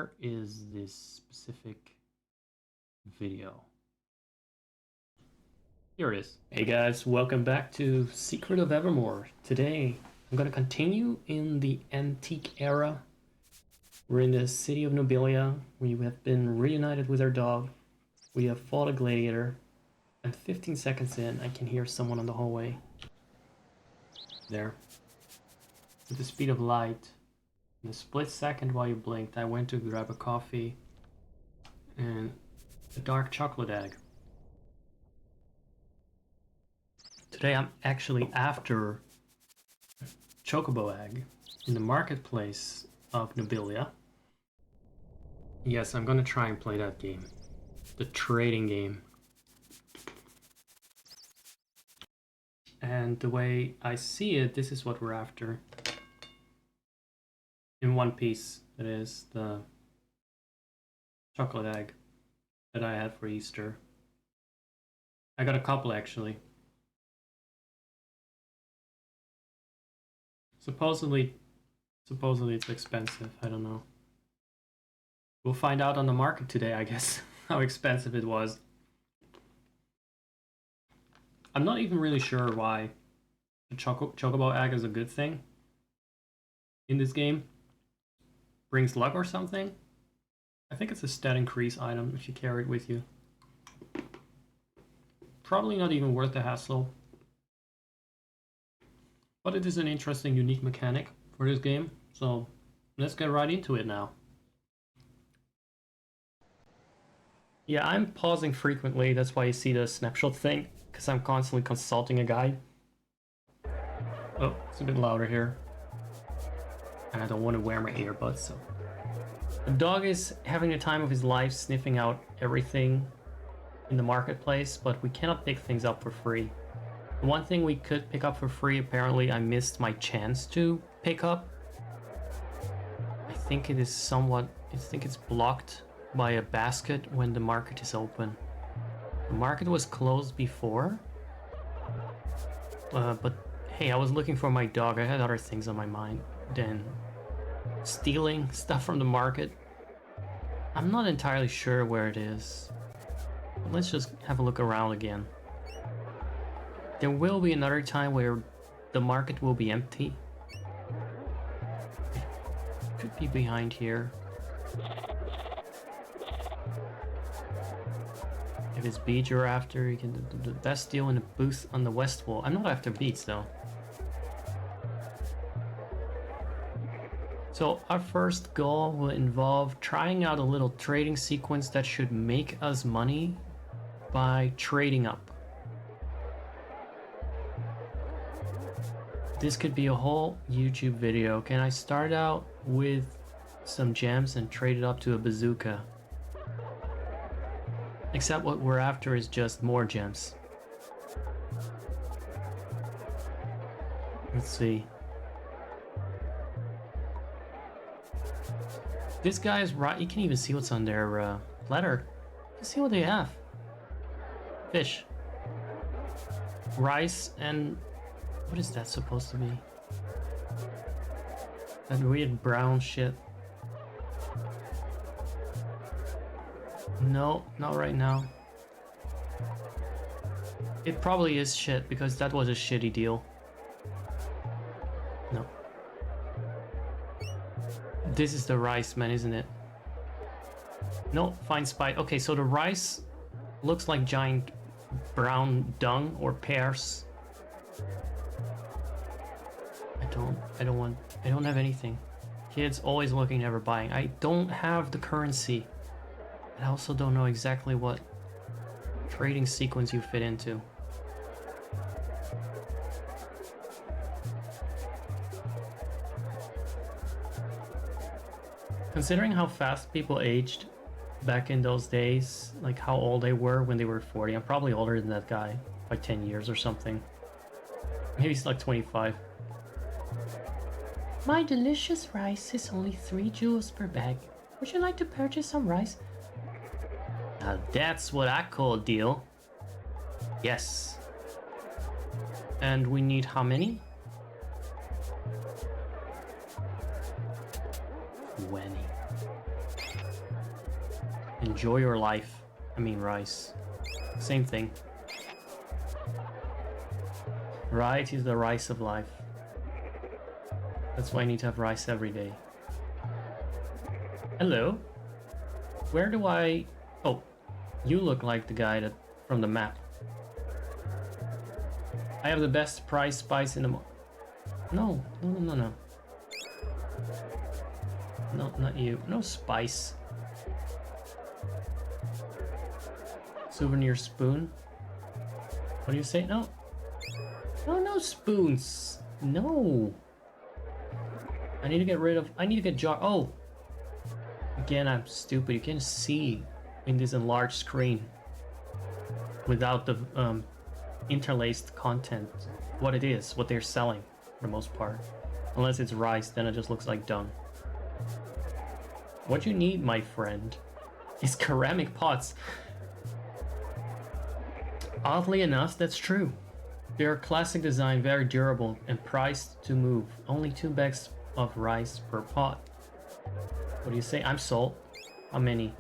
where is this specific video? Here it is. Hey guys, welcome back to Secret of Evermore. Today I'm gonna continue in the antique era. We're in the city of Nobilia. We have been reunited with our dog. We have fought a gladiator. And 15 seconds in, I can hear someone on the hallway. There. With the speed of light. In a split second while you blinked, I went to grab a coffee and a dark chocolate egg. Today I'm actually after chocobo egg in the marketplace of Nobilia. Yes, I'm gonna try and play that game. The trading game. And the way I see it, this is what we're after. In one piece, it is the chocolate egg that I had for Easter. I got a couple actually. Supposedly it's expensive. I don't know. We'll find out on the market today, I guess, how expensive it was. I'm not even really sure why the chocobo egg is a good thing in this game. Brings luck or something? I think it's a stat increase item if you carry it with you. Probably not even worth the hassle. But it is an interesting, unique mechanic for this game. So let's get right into it now. Yeah, I'm pausing frequently. That's why you see the snapshot thing, because I'm constantly consulting a guide. Oh, it's a bit louder here. And I don't want to wear my earbuds, so. The dog is having the time of his life sniffing out everything in the marketplace, but we cannot pick things up for free. The one thing we could pick up for free, apparently I missed my chance to pick up. I think it is somewhat, I think it's blocked by a basket when the market is open. The market was closed before, but hey, I was looking for my dog. I had other things on my mind than stealing stuff from the market. I'm not entirely sure where it is. But let's just have a look around again. There will be another time where the market will be empty. It could be behind here. If it's beads you're after, you can do the best deal in a booth on the west wall. I'm not after beads though. So our first goal will involve trying out a little trading sequence that should make us money by trading up. This could be a whole YouTube video. Can I start out with some gems and trade it up to a bazooka? Except what we're after is just more gems. Let's see. This guy is right. You can even see what's on their letter. Let's see what they have. Fish. Rice and... what is that supposed to be? That weird brown shit. No, not right now. It probably is shit because that was a shitty deal. No. This is the rice, man, isn't it? No, fine spite. Okay, so the rice looks like giant brown dung or pears. I don't have anything. Kids always looking, never buying. I don't have the currency. I also don't know exactly what trading sequence you fit into. Considering how fast people aged back in those days, like how old they were when they were 40, I'm probably older than that guy by 10 years or something. Maybe he's like 25. My delicious rice is only 3 jewels per bag. Would you like to purchase some rice? Now that's what I call a deal. Yes. And we need how many? 20. Enjoy your life. I mean rice. Same thing. Right is the rice of life. That's why I need to have rice every day. Hello? Where do I... Oh, you look like the guy that from the map. I have the best price spice in the... No. No, not you. No spice. Souvenir spoon. What do you say? No. No spoons. No. I need to get rid of... I need to get jar... Oh. Again, I'm stupid. You can see in this enlarged screen without the interlaced content what it is, what they're selling for the most part. Unless it's rice, then it just looks like dung. What you need, my friend, is ceramic pots. Oddly enough, that's true. They're classic design, very durable, and priced to move. Only 2 bags of rice per pot. What do you say? I'm sold. How many?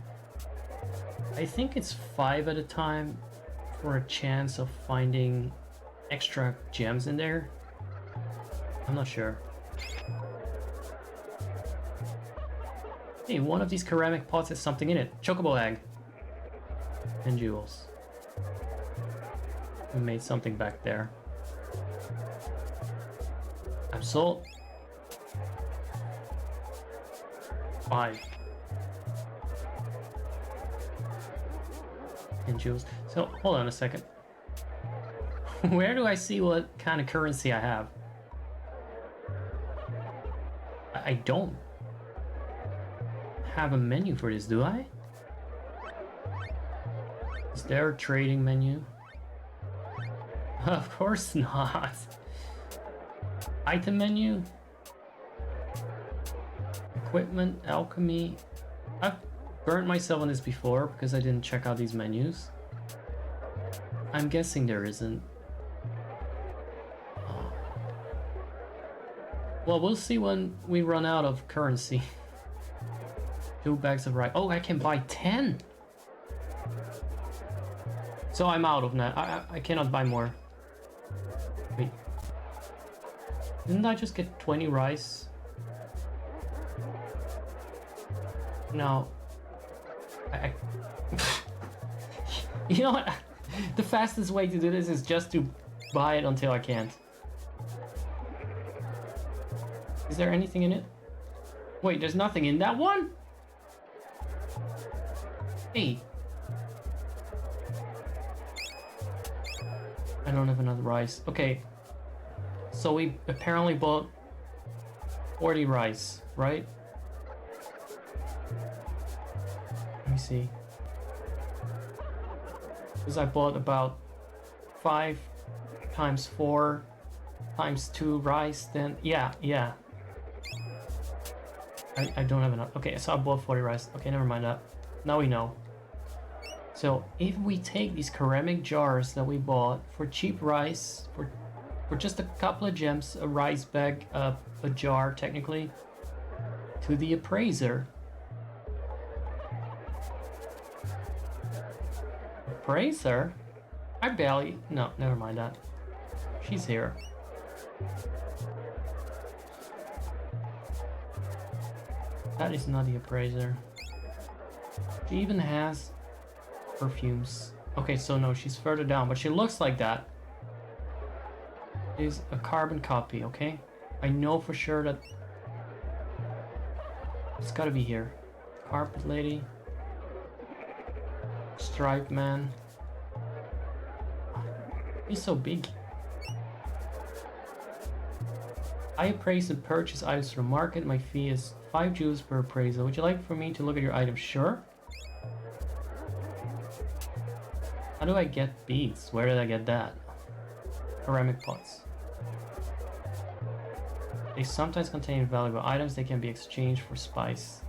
I think it's 5 at a time for a chance of finding extra gems in there. I'm not sure. Hey, one of these ceramic pots has something in it. Chocobo egg. And jewels. We made something back there. I'm sold. 5. And jewels. So, hold on a second. Where do I see what kind of currency I have? I don't have a menu for this, do I? Is there a trading menu? Of course not. Item menu? Equipment, alchemy. I've burnt myself on this before because I didn't check out these menus. I'm guessing there isn't. Oh. Well, we'll see when we run out of currency. 2 bags of rice. Oh, I can buy 10! So I'm out of that. I cannot buy more. Wait. Didn't I just get 20 rice? No. You know what? The fastest way to do this is just to buy it until I can't. Is there anything in it? Wait, there's nothing in that one? Hey. I don't have enough rice. Okay. So we apparently bought 40 rice, right? Let me see. Because I bought about 5 times 4 times 2 rice, then yeah. I don't have enough. Okay, so I bought 40 rice. Okay, never mind that. Now we know. So if we take these ceramic jars that we bought for cheap rice, for just a couple of gems, a rice bag, a jar technically, to the appraiser. Appraiser? I barely... No, never mind that. She's here. That is not the appraiser. She even has perfumes. Okay, so no, she's further down, but she looks like that. It is a carbon copy, okay? I know for sure that it's gotta be here. Carpet lady. Stripe man. He's so big. I appraise and purchase items from the market. My fee is 5 jewels per appraisal. Would you like for me to look at your item? Sure. How do I get beads? Where did I get that? Ceramic pots. They sometimes contain valuable items. They can be exchanged for spice.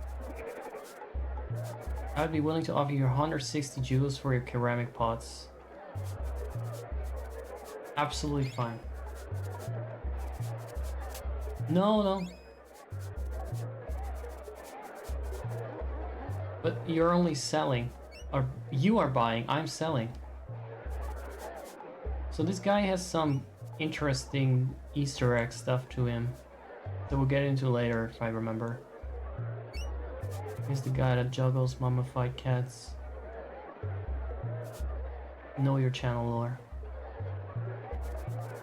I would be willing to offer you 160 jewels for your ceramic pots. Absolutely fine. No. But you're only selling. Or you are buying, I'm selling. So this guy has some interesting Easter egg stuff to him that we'll get into later if I remember. He's the guy that juggles mummified cats. Know your channel lore.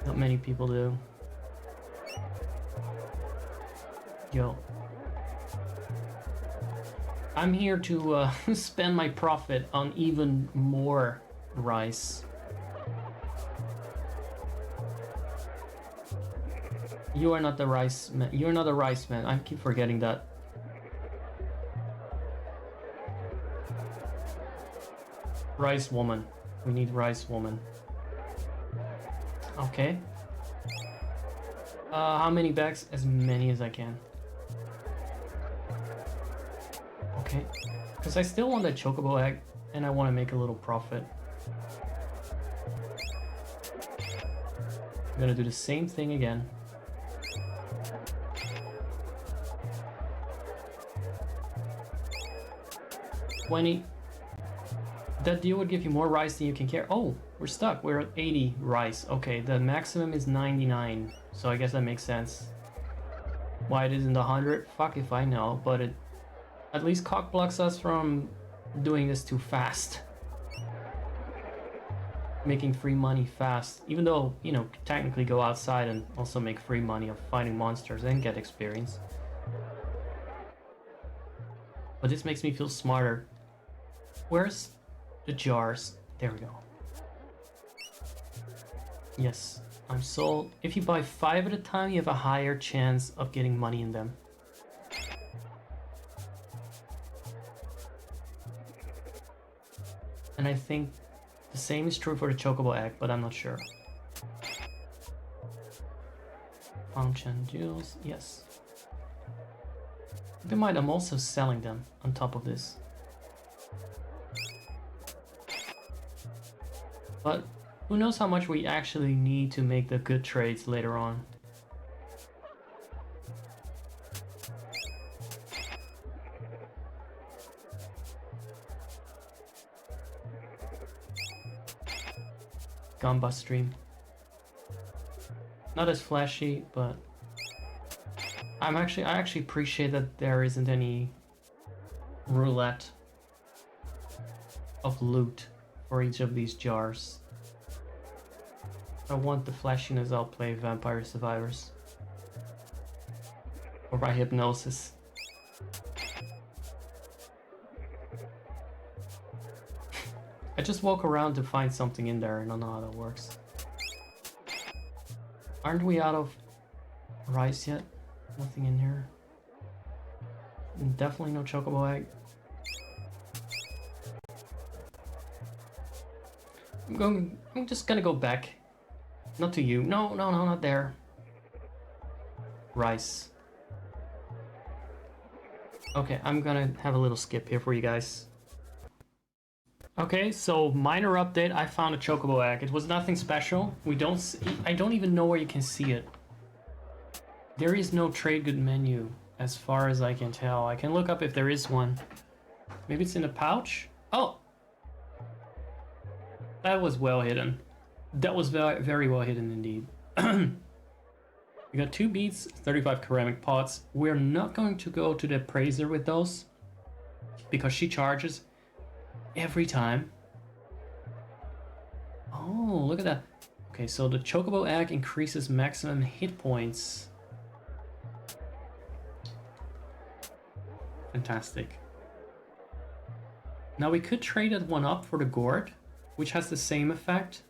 Not many people do. Yo. I'm here to spend my profit on even more rice. You are not the rice man. You're not a rice man. I keep forgetting that. Rice woman. We need rice woman. Okay. How many bags? As many as I can. Okay. Because I still want that chocobo egg, and I want to make a little profit. I'm gonna do the same thing again. That deal would give you more rice than you can carry. Oh, we're stuck. We're at 80 rice. Okay, the maximum is 99. So I guess that makes sense. Why it isn't 100? Fuck if I know. But it at least cockblocks us from doing this too fast. Making free money fast. Even though, you know, technically go outside and also make free money of fighting monsters and get experience. But this makes me feel smarter. Where's the jars? There we go. Yes, I'm sold. If you buy 5 at a time, you have a higher chance of getting money in them. And I think the same is true for the chocobo egg, but I'm not sure. Function jewels, yes. Keep in mind, I'm also selling them on top of this. But who knows how much we actually need to make the good trades later on. Gamba stream. Not as flashy, but I actually appreciate that there isn't any roulette of loot for each of these jars. If I want the flashiness, I'll play Vampire Survivors. Or by hypnosis. I just walk around to find something in there. I don't know how that works. Aren't we out of rice yet? Nothing in here. Definitely no chocobo egg. I'm just gonna go back. Not to you. No, not there. Rice. Okay, I'm gonna have a little skip here for you guys. Okay, so minor update. I found a chocobo egg. It was nothing special. I don't even know where you can see it. There is no trade good menu, as far as I can tell. I can look up if there is one. Maybe it's in a pouch? Oh! That was well hidden. That was very, very well hidden indeed. We got 2 beads, 35 ceramic pots. We're not going to go to the appraiser with those, because she charges every time. Oh, look at that. Okay, so the chocobo egg increases maximum hit points. Fantastic. Now we could trade that one up for the gourd, which has the same effect,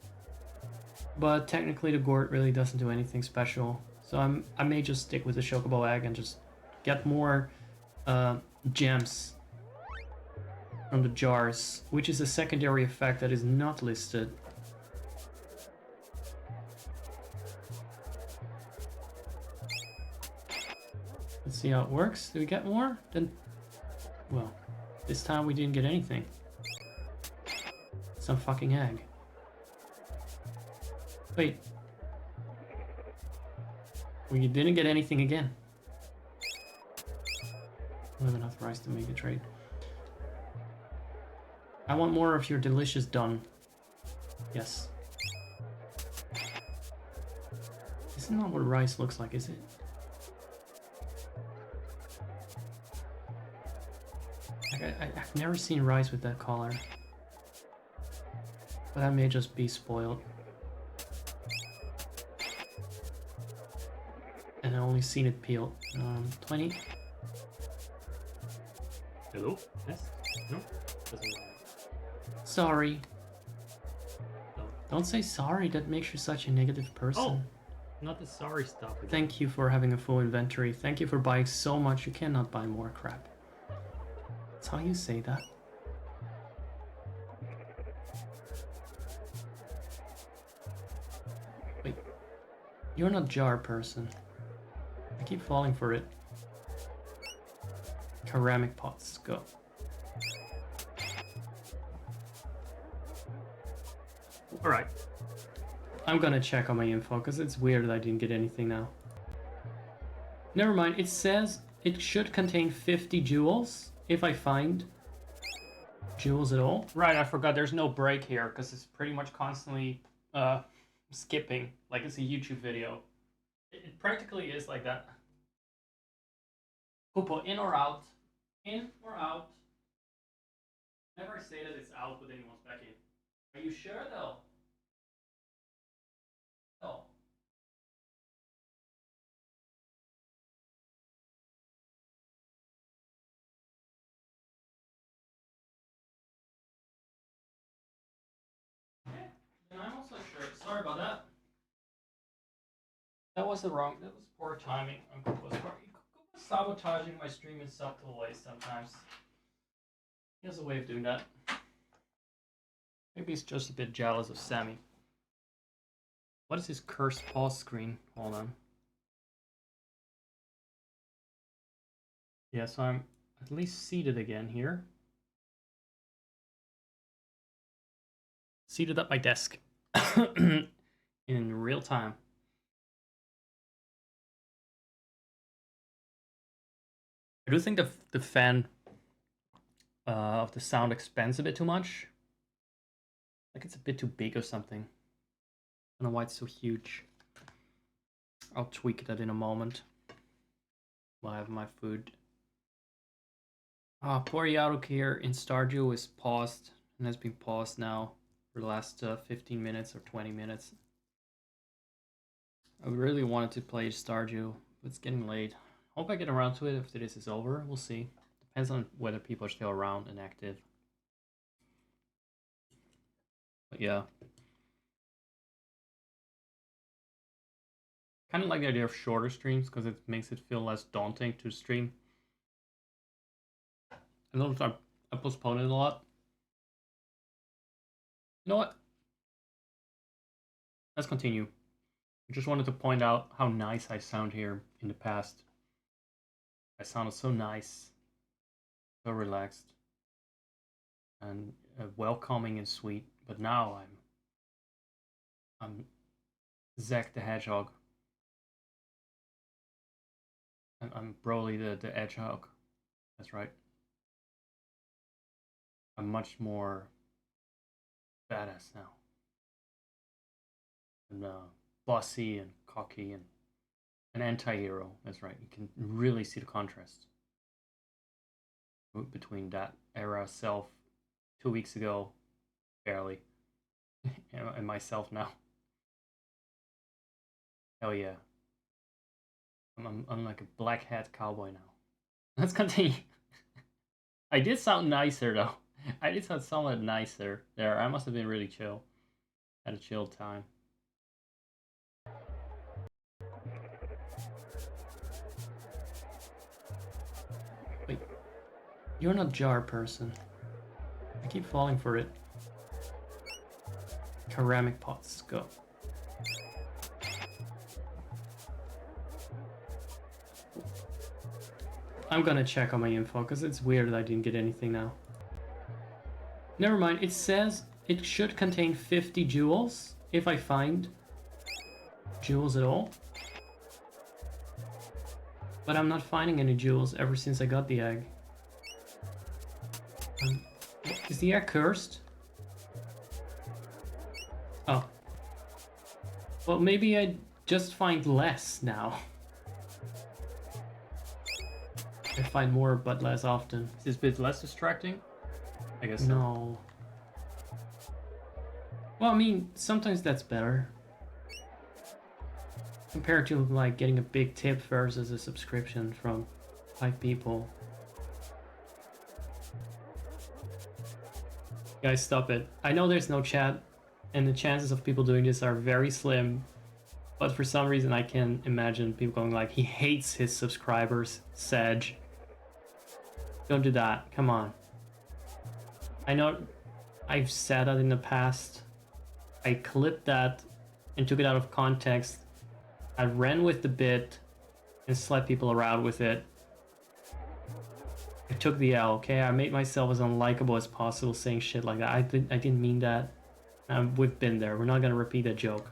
but technically the gourd really doesn't do anything special. So I may just stick with the chocobo egg and just get more gems from the jars, which is a secondary effect that is not listed. Let's see how it works. Do we get more? Then, well, this time we didn't get anything. Some fucking egg. Wait. We didn't get anything again. We have enough rice to make a trade. I want more of your delicious done. Yes. This is not what rice looks like, is it? Like, I've never seen rice with that color. But that may just be spoiled. And I've only seen it peeled. 20. Hello? Yes? No? Doesn't matter. Sorry. No. Don't say sorry, that makes you such a negative person. Oh! Not the sorry stuff again. Thank you for having a full inventory. Thank you for buying so much, you cannot buy more crap. That's how you say that. Wait. You're not jar person. I keep falling for it. Ceramic pots, go. Alright. I'm gonna check on my info, because it's weird that I didn't get anything now. Never mind, it says it should contain 50 jewels, if I find jewels at all. Right, I forgot there's no break here, because it's pretty much constantly skipping, like it's a YouTube video. It practically is like that. Hoopo, in or out? In or out? Never say that it's out, but then anyone's back in. Are you sure though? Oh. Okay, then I'm also sure. Sorry about that. That was poor timing on Kupo's part. Kupo's sabotaging my stream in subtle ways sometimes. He has a way of doing that. Maybe he's just a bit jealous of Sammy. What is his cursed pause screen? Hold on. Yeah, so I'm at least seated again here. Seated at my desk. In real time. I do think the fan of the sound expands a bit too much. Like it's a bit too big or something. I don't know why it's so huge. I'll tweak that in a moment. While I have my food. Poor Yaruk here in Stardew is paused and has been paused now for the last 15 minutes or 20 minutes. I really wanted to play Stardew, but it's getting late. Hope I get around to it after this is over. We'll see. Depends on whether people are still around and active. But yeah. Kind of like the idea of shorter streams because it makes it feel less daunting to stream. I noticed I postpone it a lot. You know what? Let's continue. I just wanted to point out how nice I sound here in the past. I sounded so nice, so relaxed, and welcoming and sweet. But now I'm Zack the Hedgehog. I'm Broly the Hedgehog. That's right. I'm much more badass now. And bossy and cocky and an anti-hero. That's right. You can really see the contrast between that era self 2 weeks ago, barely, and myself now. Hell yeah. I'm like a black hat cowboy now. Let's continue. I did sound nicer though. I did sound somewhat nicer there. I must have been really chill. Had a chill time. Wait. You're not jar person. I keep falling for it. Ceramic pots, go. I'm gonna check on my info because it's weird that I didn't get anything now. Never mind, it says it should contain 50 jewels if I find jewels at all. But I'm not finding any jewels ever since I got the egg. Is the air cursed? Oh. Well, maybe I just find less now. I find more, but less often. Is this bit less distracting? I guess so. No. Well, I mean, sometimes that's better. Compared to, like, getting a big tip versus a subscription from 5 people. Guys, stop it. I know there's no chat, and the chances of people doing this are very slim, but for some reason I can imagine people going like, he hates his subscribers, Sedge. Don't do that, come on. I know I've said that in the past. I clipped that and took it out of context. I ran with the bit and slapped people around with it. I took the L, okay? I made myself as unlikable as possible saying shit like that. I didn't mean that. We've been there. We're not gonna repeat that joke.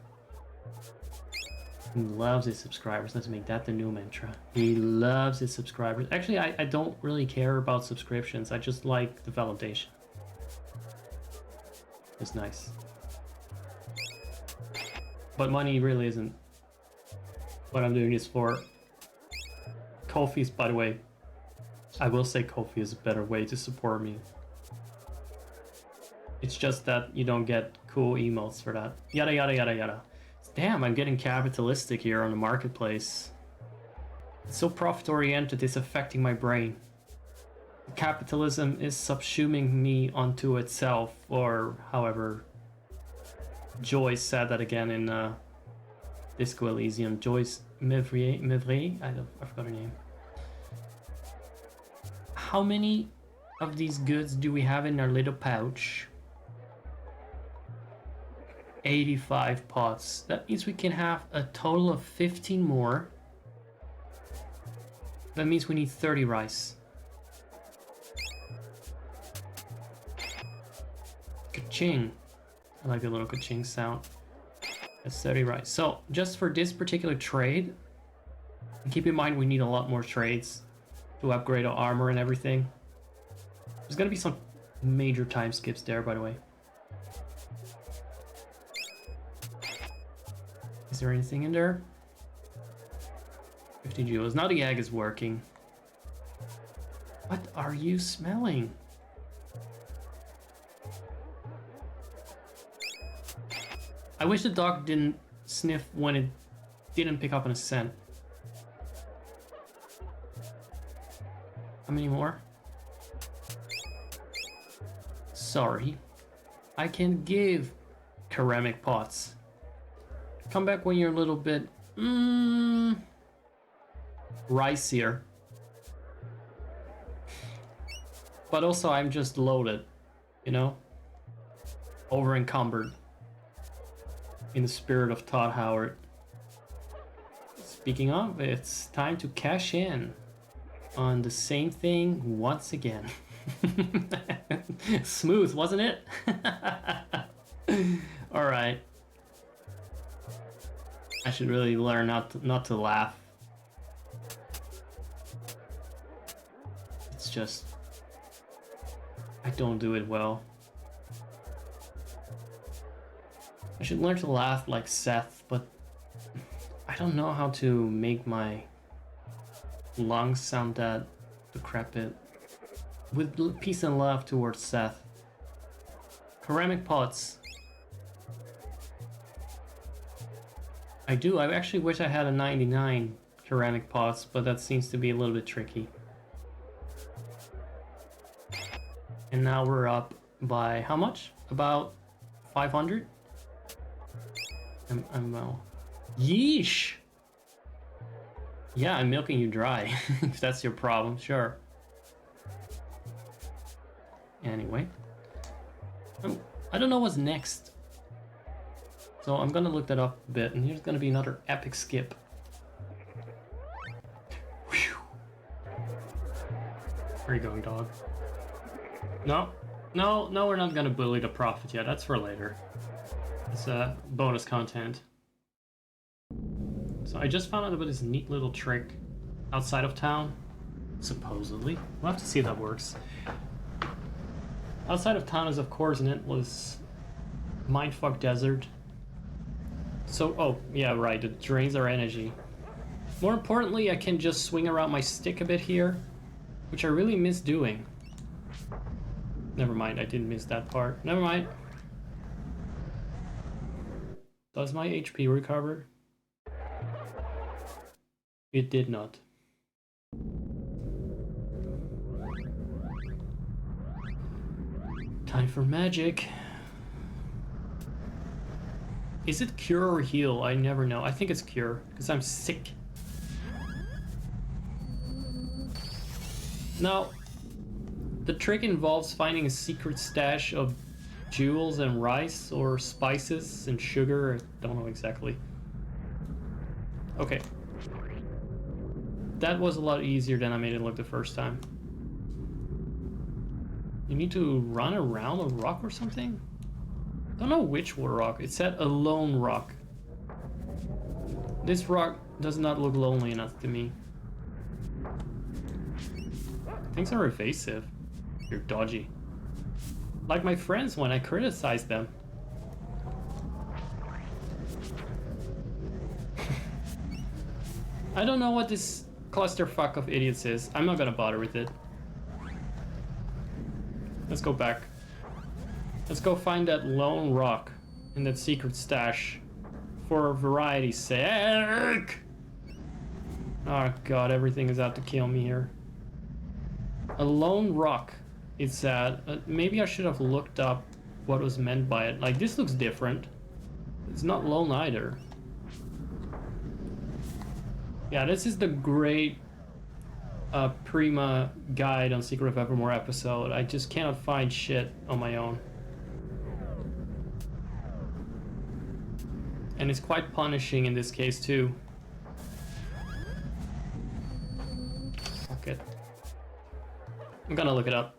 He loves his subscribers. Let's make that the new mantra. He loves his subscribers. Actually, I don't really care about subscriptions. I just like the validation. It's nice. But money really isn't what I'm doing this for. Ko-fi's, by the way, I will say Ko-fi is a better way to support me. It's just that you don't get cool emotes for that. Yada yada yada yada. Damn, I'm getting capitalistic here on the marketplace. It's so profit-oriented, it's affecting my brain. Capitalism is subsuming me onto itself, or however Joyce said that again in Disco Elysium. Joyce Mevrier? I forgot her name. How many of these goods do we have in our little pouch? 85 pots. That means we can have a total of 15 more. That means we need 30 rice. Ka-ching. I like the little ka-ching sound. That's 30 rice. So just for this particular trade, and keep in mind we need a lot more trades to upgrade our armor and everything. There's gonna be some major time skips there, by the way. Is there anything in there? 50 joules. Now the egg is working. What are you smelling? I wish the dog didn't sniff when it didn't pick up on a scent. How many more? Sorry. I can give ceramic pots. Come back when you're a little bit ricier. But also I'm just loaded, you know? Over encumbered. In the spirit of Todd Howard. Speaking of, it's time to cash in on the same thing once again. Smooth, wasn't it? Alright. I should really learn not to laugh. It's just I don't do it well. I should learn to laugh like Seth, but I don't know how to make my lungs sound that decrepit. With peace and love towards Seth. Ceramic pots. I do. I actually wish I had a 99 ceramic pots, but that seems to be a little bit tricky. And now we're up by how much? About 500? I'm well. Yeesh! Yeah, I'm milking you dry. If that's your problem, sure. Anyway. I don't know what's next. So I'm gonna look that up a bit, and here's gonna be another epic skip. Whew. Where are you going, dog? No, we're not gonna bully the prophet yet. That's for later. It's bonus content. So I just found out about this neat little trick outside of town, supposedly. We'll have to see if that works. Outside of town is of course an endless mindfuck desert. So, oh, yeah, right, it drains our energy. More importantly, I can just swing around my stick a bit here, which I really miss doing. Never mind, I didn't miss that part. Never mind. Does my HP recover? It did not. Time for magic. Is it cure or heal? I never know. I think it's cure, because I'm sick. Now, the trick involves finding a secret stash of jewels and rice, or spices and sugar. I don't know exactly. Okay. That was a lot easier than I made it look the first time. You need to run around a rock or something? Don't know which rock. It said a lone rock. This rock does not look lonely enough to me. Things are evasive. You're dodgy. Like my friends when I criticize them. I don't know what this clusterfuck of idiots is. I'm not gonna bother with it. Let's go back. Let's go find that lone rock in that secret stash. For variety's sake! Oh god, everything is out to kill me here. A lone rock. It's sad. Maybe I should have looked up what was meant by it. Like, this looks different. It's not lone either. Yeah, this is the great Prima guide on Secret of Evermore episode. I just cannot find shit on my own. And it's quite punishing in this case too. Fuck it. I'm gonna look it up.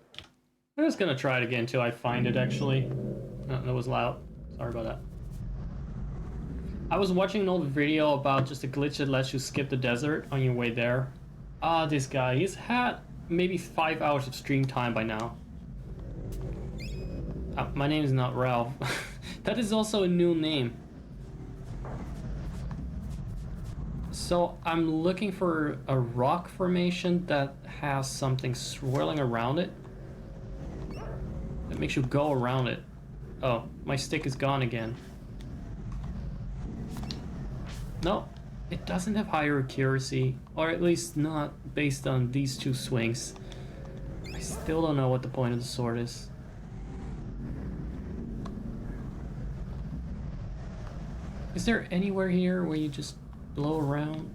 I'm just gonna try it again until I find it actually. No, that was loud. Sorry about that. I was watching an old video about just a glitch that lets you skip the desert on your way there. Ah, this guy. He's had maybe 5 hours of stream time by now. My name is not Ralph. That is also a new name. So I'm looking for a rock formation that has something swirling around it. That makes you go around it. Oh, my stick is gone again. No, it doesn't have higher accuracy, or at least not based on these two swings. I still don't know what the point of the sword is. Is there anywhere here where you just blow around?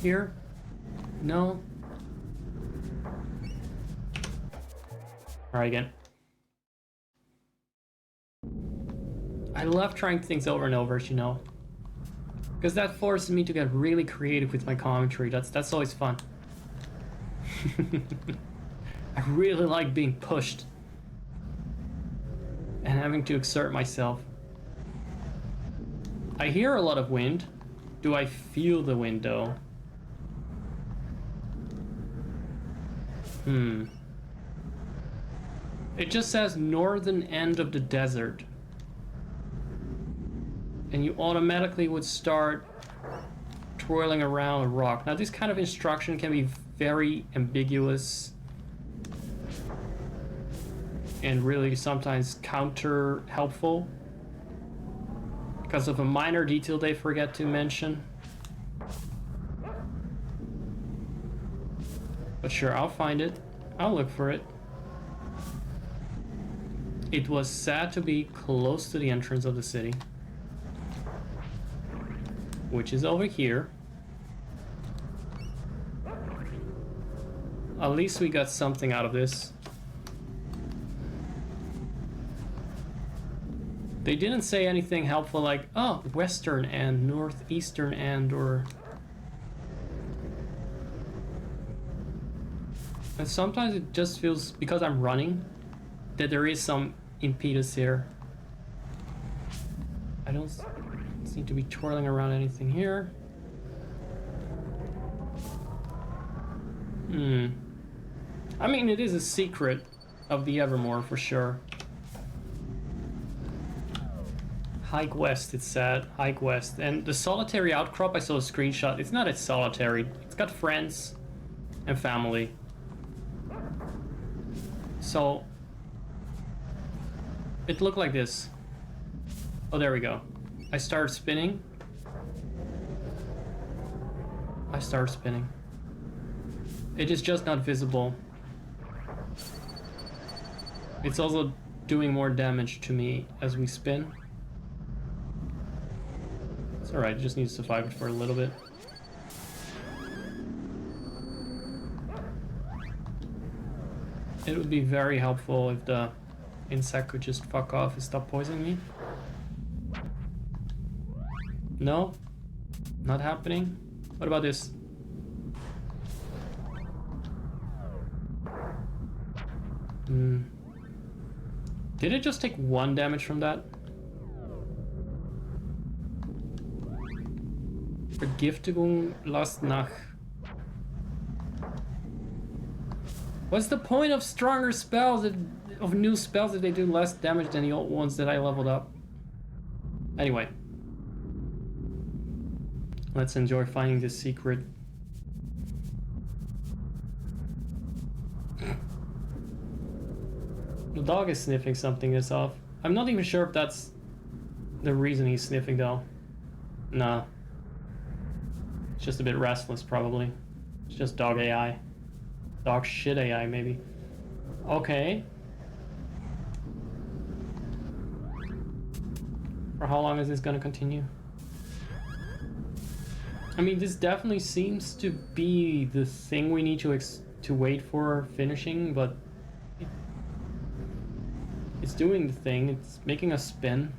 Here? No? Alright, again. I love trying things over and over, you know. Because that forces me to get really creative with my commentary. That's always fun. I really like being pushed. And having to exert myself. I hear a lot of wind. Do I feel the wind though? It just says northern end of the desert. And you automatically would start twirling around a rock. Now this kind of instruction can be very ambiguous and really sometimes counter helpful because of a minor detail they forget to mention. But sure, I'll find it. I'll look for it. It was sad to be close to the entrance of the city, which is over here. At least we got something out of this. They didn't say anything helpful like, oh, western end, northeastern end, or... And sometimes it just feels, because I'm running, that there is some impetus here. I don't seem to be twirling around anything here. I mean, it is a secret of the Evermore for sure. Hike West, it said. Hike West. And the solitary outcrop, I saw a screenshot. It's not as solitary. It's got friends and family. So, it looked like this. Oh, there we go. I started spinning. It is just not visible. It's also doing more damage to me as we spin. It's alright, it just needs to survive it for a little bit. It would be very helpful if the insect could just fuck off and stop poisoning me. No? Not happening? What about this? Did it just take 1 damage from that? Vergiftigung last Nacht. What's the point of stronger spells, of new spells, if they do less damage than the old ones that I leveled up? Anyway. Let's enjoy finding this secret. The dog is sniffing something this off. I'm not even sure if that's the reason he's sniffing though. Nah. It's just a bit restless probably. It's just dog AI. Dog shit AI maybe. Okay. For how long is this gonna continue? I mean, this definitely seems to be the thing we need to wait for finishing, but it's doing the thing. It's making us spin.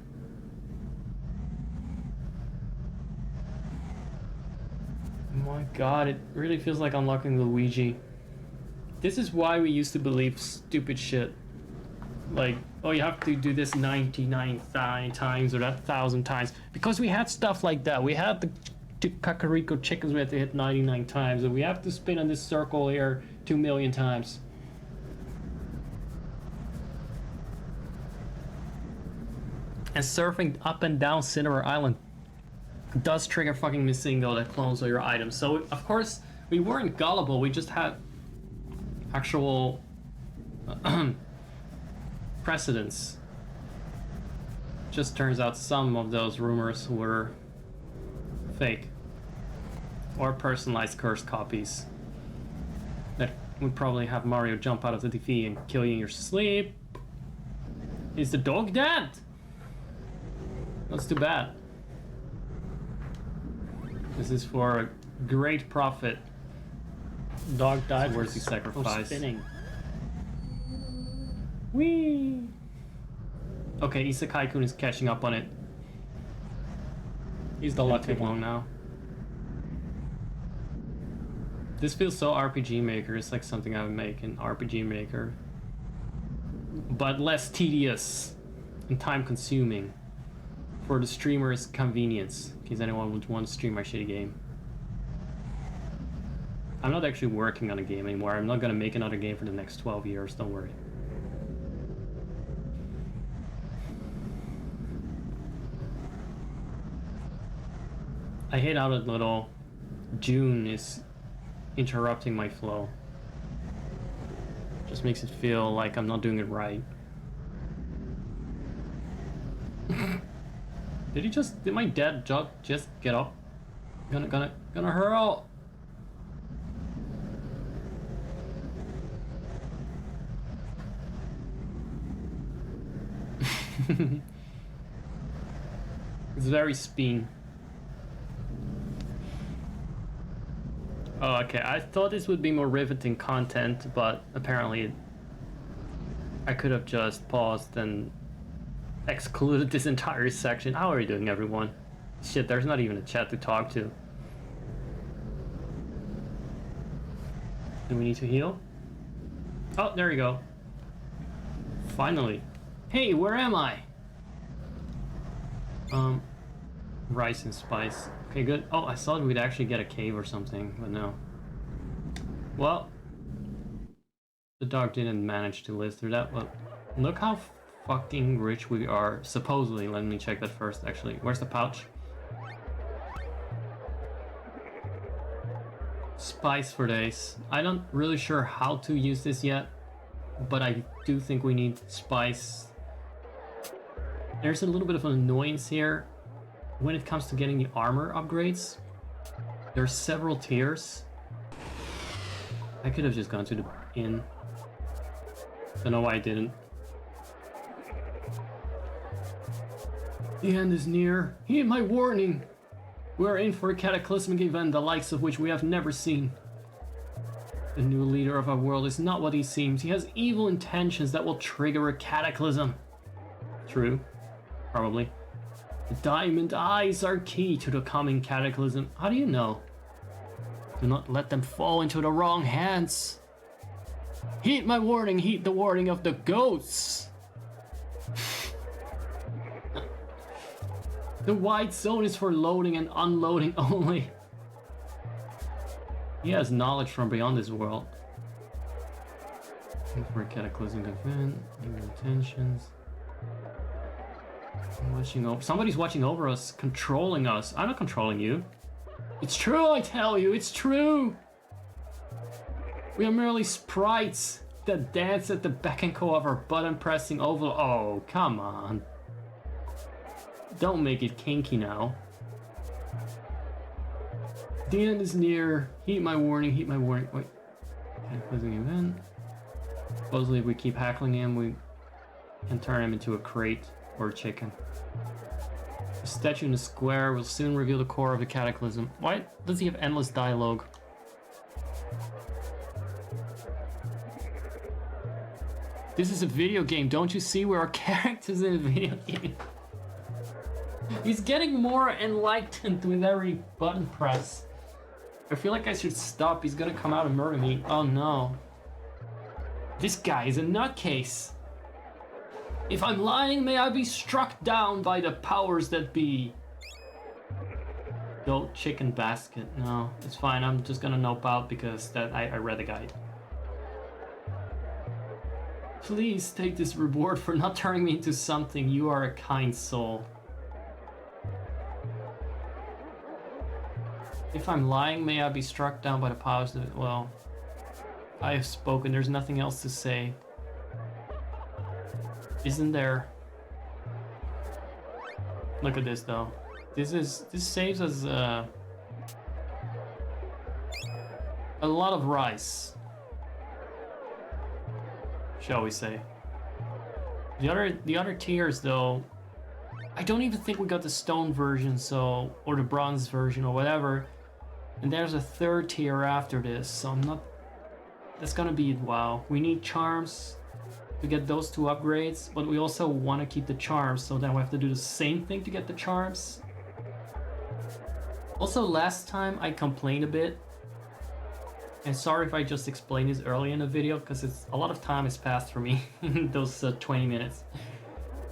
Oh my god, it really feels like unlocking Luigi. This is why we used to believe stupid shit. Like, oh, you have to do this 99 times or that 1,000 times. Because we had stuff like that. We had the Kakariko chickens we had to hit 99 times. And we have to spin on this circle here 2 million times. And surfing up and down Cinema Island does trigger fucking Missingo that clones all your items. So, of course, we weren't gullible. We just had actual precedents. Just turns out some of those rumors were fake or personalized cursed copies that would probably have Mario jump out of the TV and kill you in your sleep. Is the dog dead? That's too bad. This is for great profit. Dog died. Worthy the sacrifice. Spinning. Whee! Okay, Isekai-kun is catching up on it. He's the lucky one now. This feels so RPG Maker. It's like something I would make in RPG Maker. But less tedious and time consuming. For the streamer's convenience, in case anyone would want to stream my shitty game. I'm not actually working on a game anymore. I'm not gonna make another game for the next 12 years, don't worry. I hate how that little June is interrupting my flow. Just makes it feel like I'm not doing it right. Did my dead dog just get up? Gonna hurl! It's very spin. Oh, okay. I thought this would be more riveting content, but apparently I could have just paused and excluded this entire section. How are you doing, everyone? Shit, there's not even a chat to talk to. Do we need to heal? Oh, there you go. Finally. Hey, where am I? Rice and spice. Okay, good. Oh, I thought we'd actually get a cave or something, but no. Well, The dog didn't manage to live through that. Well, look how fucking rich we are. Supposedly, let me check that first, actually. Where's the pouch? Spice for days. I'm not really sure how to use this yet, but I do think we need spice. There's a little bit of an annoyance here when it comes to getting the armor upgrades. There's several tiers. I could have just gone to the inn. Don't know why I didn't. The end is near. Heed my warning. We are in for a cataclysmic event, the likes of which we have never seen. The new leader of our world is not what he seems. He has evil intentions that will trigger a cataclysm. True. Probably. The diamond eyes are key to the coming cataclysm. How do you know? Do not let them fall into the wrong hands. Heed my warning, heed the warning of the ghosts. The white zone is for loading and unloading only. He has knowledge from beyond this world. For a cataclysmic event, evil intentions. Somebody's watching over us, controlling us. I'm not controlling you. It's true, I tell you, it's true. We are merely sprites that dance at the beck and call of our button-pressing oval. Oh, come on. Don't make it kinky now. The end is near. Heed my warning, heed my warning. Wait. Cataclysmic event. Supposedly if we keep hackling him, we can turn him into a crate or a chicken. The statue in the square will soon reveal the core of the cataclysm. Why does he have endless dialogue? This is a video game, don't you see? We're our characters in a video game. He's getting more enlightened with every button press. I feel like I should stop. He's gonna come out and murder me. Oh no. This guy is a nutcase. If I'm lying, may I be struck down by the powers that be. Goat chicken basket. No, it's fine. I'm just gonna nope out because that I read the guide. Please take this reward for not turning me into something. You are a kind soul. If I'm lying, may I be struck down by the powers of it. Well, I have spoken. There's nothing else to say. Isn't there? Look at this though. This saves us a lot of rice, shall we say. The other tiers though, I don't even think we got the stone version, so, or the bronze version or whatever. And there's a third tier after this, so I'm not. That's gonna be wow. We need charms to get those two upgrades, but we also want to keep the charms, so then we have to do the same thing to get the charms. Also, last time I complained a bit, and sorry if I just explained this early in the video, because it's a lot of time has passed for me in those 20 minutes.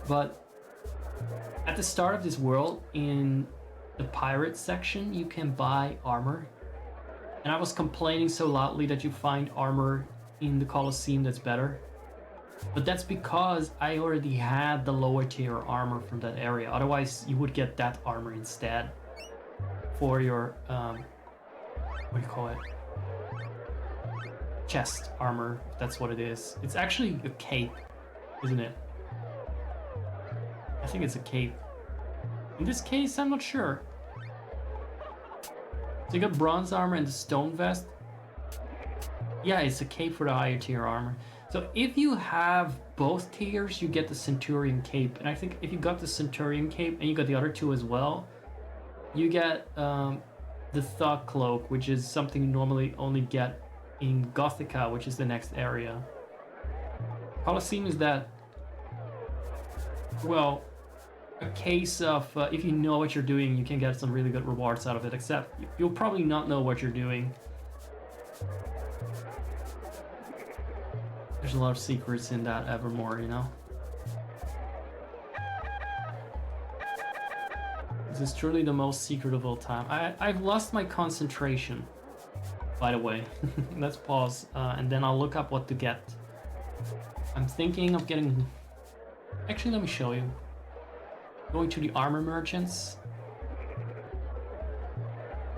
But at the start of this world, in the pirate section, you can buy armor. And I was complaining so loudly that you find armor in the Colosseum that's better. But that's because I already had the lower tier armor from that area. Otherwise, you would get that armor instead for your, what do you call it? Chest armor, if that's what it is. It's actually a cape, isn't it? I think it's a cape. In this case, I'm not sure. So you got bronze armor and the stone vest. Yeah, it's a cape for the higher tier armor. So if you have both tiers, you get the Centurion cape. And I think if you got the Centurion cape and you got the other two as well, you get the Thug cloak, which is something you normally only get in Gothica, which is the next area. Colosseum is that, well, a case of if you know what you're doing, you can get some really good rewards out of it, except you'll probably not know what you're doing. There's a lot of secrets in that Evermore, you know? This is truly the most secret of all time. I've lost my concentration by the way. Let's pause, and then I'll look up what to get. I'm thinking of getting... Actually, let me show you. Going to the armor merchants.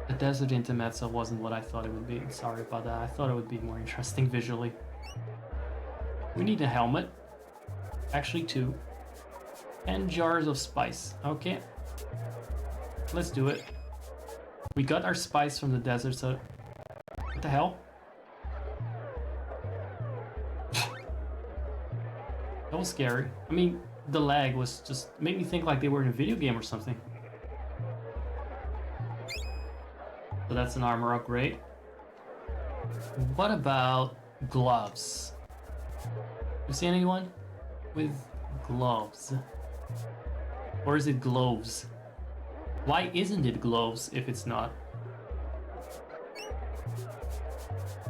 The desert intermezzo wasn't what I thought it would be. Sorry about that. I thought it would be more interesting visually. We need a helmet. Actually, 2. 10 jars of spice. Okay. Let's do it. We got our spice from the desert, so... What the hell? That was scary. I mean, the lag was just... made me think like they were in a video game or something. So that's an armor upgrade. What about gloves? You see anyone with gloves? Or is it gloves? Why isn't it gloves if it's not?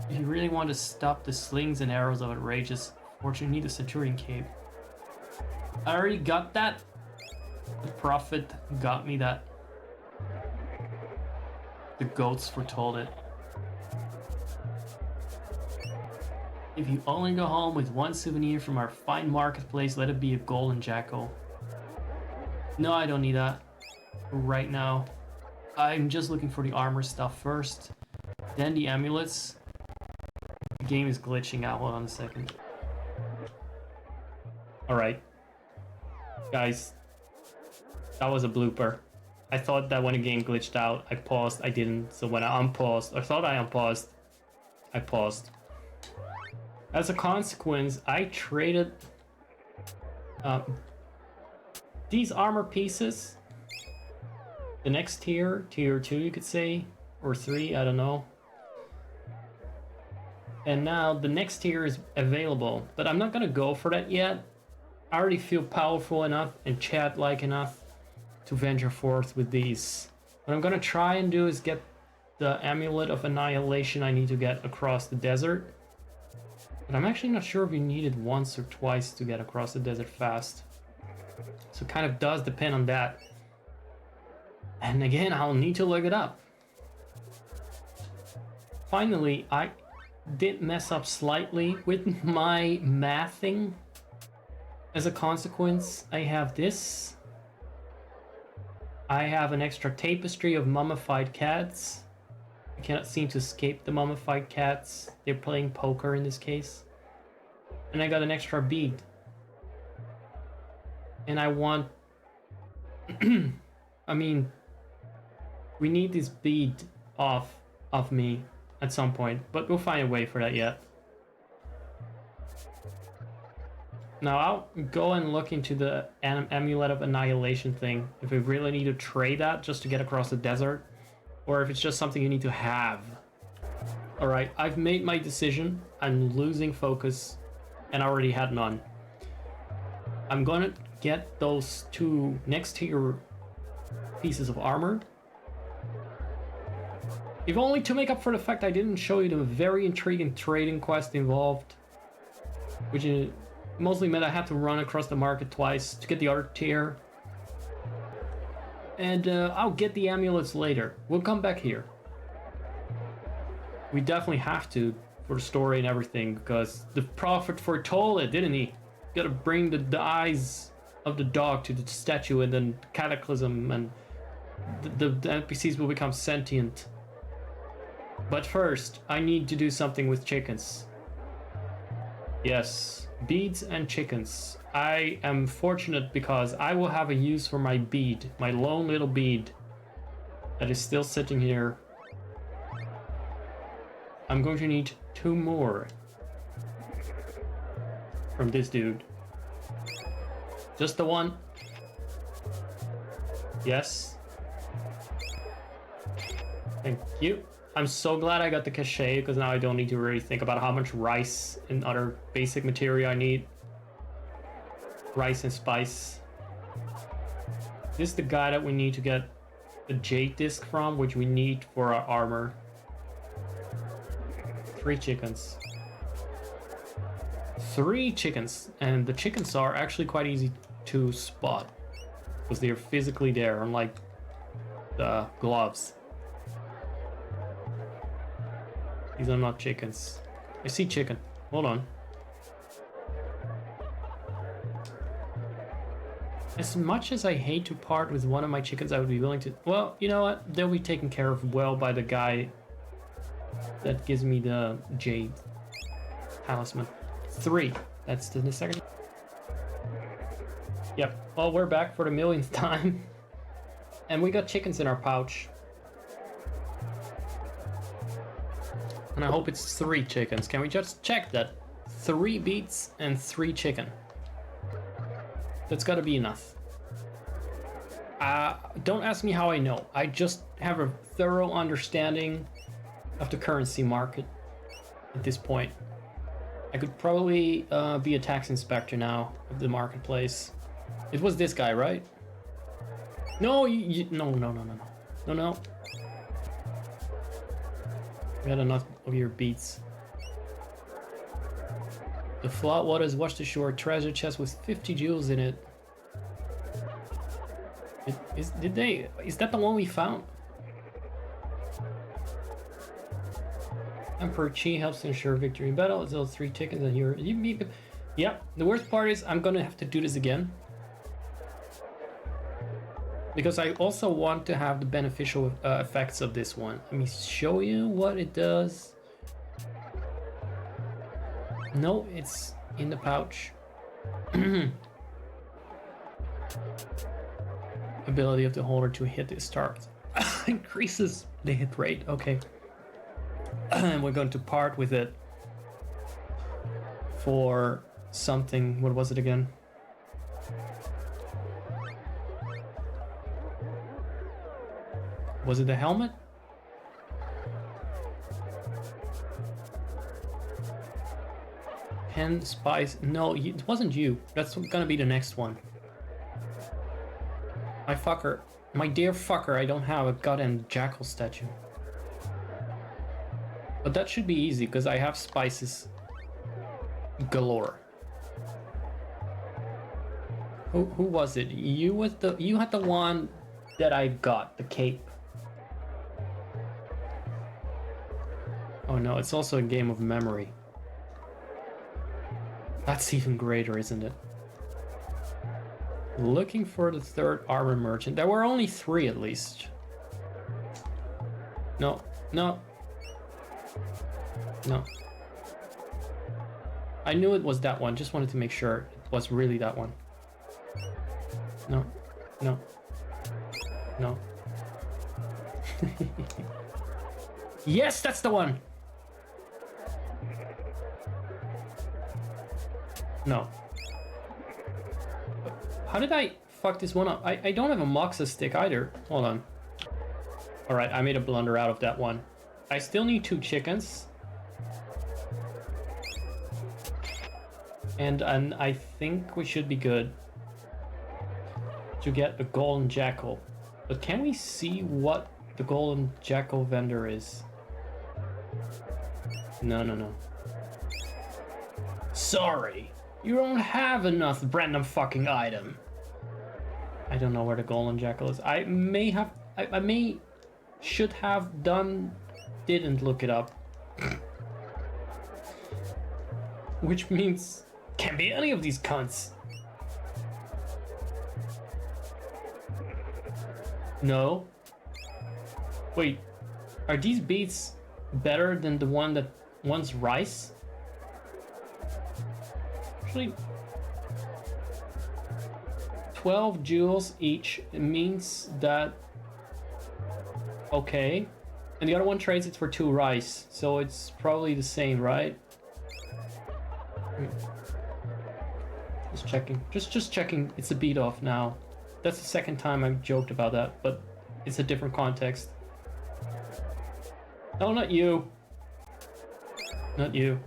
If you really want to stop the slings and arrows of outrageous fortune, you need a Centurion cape. I already got that. The prophet got me that. The goats foretold it. If you only go home with one souvenir from our fine marketplace, let it be a golden jackal. No, I don't need that right now. I'm just looking for the armor stuff first, then the amulets. The game is glitching out. Hold on a second. Alright. Guys, that was a blooper. I thought that when a game glitched out, I paused. I didn't. So when I unpaused, or thought I unpaused, I paused. As a consequence, I traded these armor pieces. The next tier, tier 2 you could say, or 3, I don't know. And now the next tier is available, but I'm not gonna go for that yet. I already feel powerful enough and chat-like enough to venture forth with these. What I'm gonna try and do is get the Amulet of Annihilation I need to get across the desert. But I'm actually not sure if you need it once or twice to get across the desert fast. So it kind of does depend on that. And again, I'll need to look it up. Finally, I did mess up slightly with my mathing. As a consequence, I have this. I have an extra tapestry of mummified cats. I cannot seem to escape the mummified cats. They're playing poker in this case. And I got an extra bead. And I want... I mean... We need this bead off of me at some point. But we'll find a way for that yet. Now I'll go and look into the Amulet of Annihilation thing. If we really need to trade that just to get across the desert. Or if it's just something you need to have. Alright, I've made my decision. I'm losing focus. And I already had none. I'm gonna get those 2 next tier pieces of armor. If only to make up for the fact I didn't show you the very intriguing trading quest involved. Which mostly meant I had to run across the market twice to get the other tier. And I'll get the amulets later. We'll come back here. We definitely have to for the story and everything, because the prophet foretold it, didn't he? Gotta bring the eyes of the dog to the statue, and then cataclysm, and the NPCs will become sentient. But first, I need to do something with chickens. Yes, beads and chickens. I am fortunate because I will have a use for my bead, my lone little bead that is still sitting here. I'm going to need 2 more from this dude. Just the one? Yes. Thank you. I'm so glad I got the cachet, because now I don't need to really think about how much rice and other basic material I need. Rice and spice. This is the guy that we need to get the jade disc from, which we need for our armor. 3 chickens. 3 chickens, and the chickens are actually quite easy to spot because they're physically there, unlike the gloves. These are not chickens. I see chicken. Hold on. As much as I hate to part with one of my chickens, I would be willing to... Well, you know what? They'll be taken care of well by the guy that gives me the jade talisman. 3. That's the second. Yep. Well, we're back for the millionth time. And we got chickens in our pouch. And I hope it's 3 chickens. Can we just check that? 3 beets and 3 chicken. That's gotta be enough. Don't ask me how I know. I just have a thorough understanding of the currency market at this point. I could probably be a tax inspector now of the marketplace. It was this guy, right? No, no. We had enough of your beats. The flood waters washed ashore treasure chest with 50 jewels in it. Is that the one we found? Emperor Chi helps to ensure victory in battle. It's those 3 chickens and here. Yep. The worst part is I'm gonna have to do this again. Because I also want to have the beneficial effects of this one. Let me show you what it does. No, it's in the pouch. Ability of the holder to hit its target. Increases the hit rate. Okay. And we're going to part with it for something. What was it again? Was it the helmet? Pen, spice. No, it wasn't you. That's gonna be the next one. My dear fucker, I don't have a goddamn jackal statue. But that should be easy because I have spices galore. Who was it? You had the one that I got, the cape. Oh no, it's also a game of memory. That's even greater, isn't it? Looking for the 3rd armor merchant. There were only 3 at least. No. I knew it was that one, just wanted to make sure it was really that one. No. Yes, that's the one! No. How did I fuck this one up? I don't have a Moxa stick either. Hold on. Alright, I made a blunder out of that one. I still need 2 chickens. And I think we should be good to get the golden jackal. But can we see what the golden jackal vendor is? No. Sorry. You don't have enough random fucking item. I don't know where the golden jackal is. I should have didn't look it up. Which means can't be any of these cunts. No. Wait, are these beets better than the one that wants rice? Actually, 12 jewels each means that... Okay. And the other one trades it for 2 rice, so it's probably the same, right? Just checking. Just checking. It's a beat off now. That's the 2nd time I've joked about that, but it's a different context. No, not you. Not you.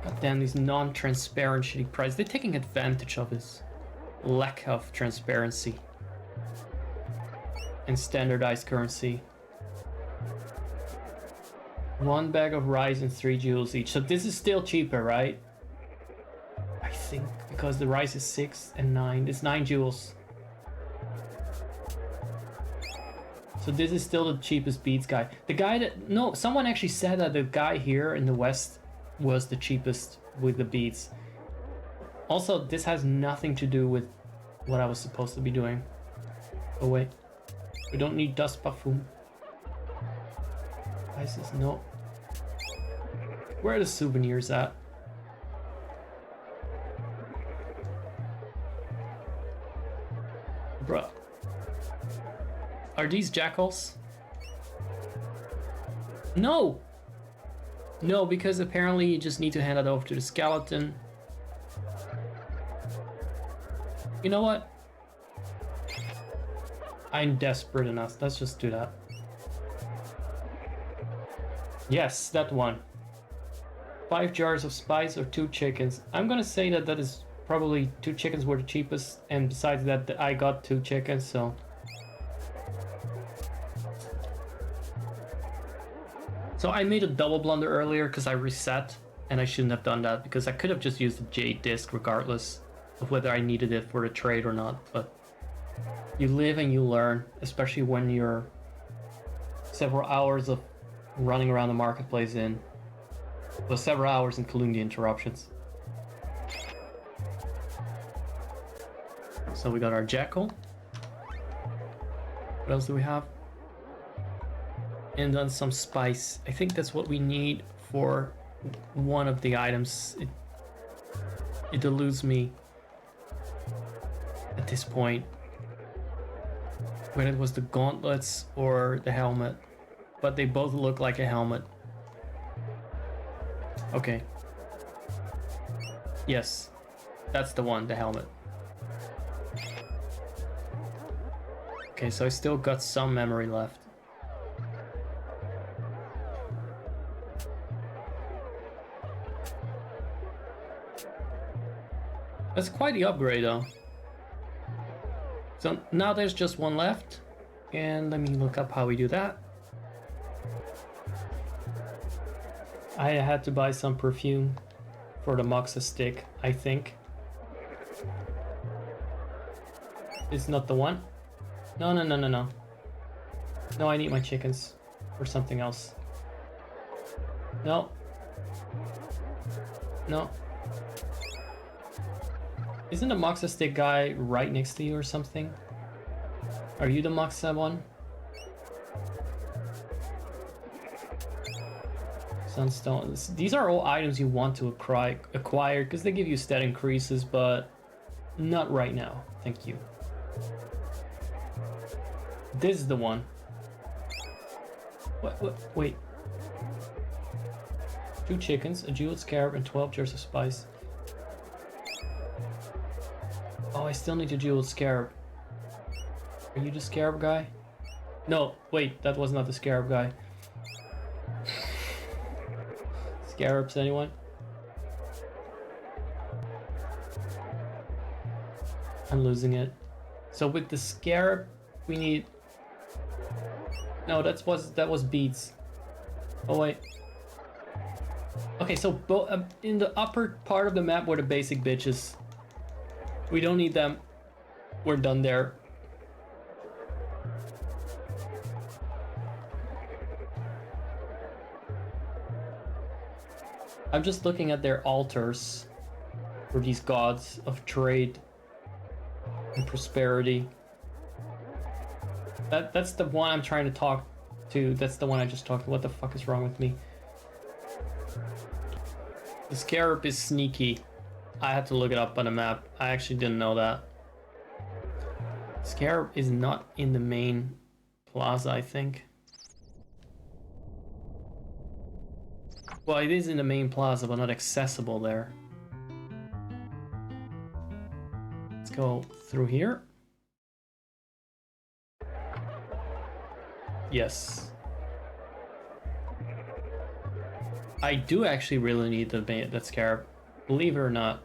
God damn, these non-transparent shitty prices. They're taking advantage of this lack of transparency and standardized currency. 1 bag of rice and 3 jewels each. So this is still cheaper, right? I think because the rice is 6 and 9. It's 9 jewels. So this is still the cheapest beads guy. The guy that... No, someone actually said that the guy here in the west was the cheapest with the beads. Also, this has nothing to do with what I was supposed to be doing. Oh wait. We don't need dust parfum. Spices, no. Where are the souvenirs at? Bruh. Are these jackals? No! No, because apparently you just need to hand it over to the skeleton. You know what? I'm desperate enough. Let's just do that. Yes, that one. 5 jars of spice or 2 chickens. I'm gonna say that that is probably 2 chickens were the cheapest, and besides that, I got 2 chickens, so... So I made a double blunder earlier because I reset, and I shouldn't have done that because I could have just used the jade disc regardless of whether I needed it for the trade or not, but you live and you learn, especially when you're several hours of running around the marketplace in, well, several hours including the interruptions. So we got our jackal. What else do we have? And then some spice. I think that's what we need for one of the items. It eludes me at this point whether it was the gauntlets or the helmet, but they both look like a helmet. Okay. Yes, that's the one, the helmet. Okay, so I still got some memory left. That's quite the upgrade though. So now there's just one left, and let me look up how we do that. I had to buy some perfume for the Moxa stick, I think. It's not the one. No. No, I need my chickens for something else. No. Isn't the Moxa stick guy right next to you or something? Are you the Moxa one? Sunstone. These are all items you want to acquire because they give you stat increases, but not right now. Thank you. This is the one. Wait. 2 chickens, a jeweled scarab, and 12 jars of spice. Oh, I still need a jeweled scarab. Are you the scarab guy? No, wait, that was not the scarab guy. Scarabs, anyone? I'm losing it. So with the scarab, we need... No, that was beads. Oh wait. Okay, so in the upper part of the map were the basic bitches. We don't need them. We're done there. I'm just looking at their altars for these gods of trade and prosperity. That's the one I'm trying to talk to. That's the one I just talked to. What the fuck is wrong with me? The scarab is sneaky. I had to look it up on a map. I actually didn't know that. Scarab is not in the main plaza, I think. Well, it is in the main plaza, but not accessible there. Let's go through here. Yes. I do actually really need that scarab. Believe it or not.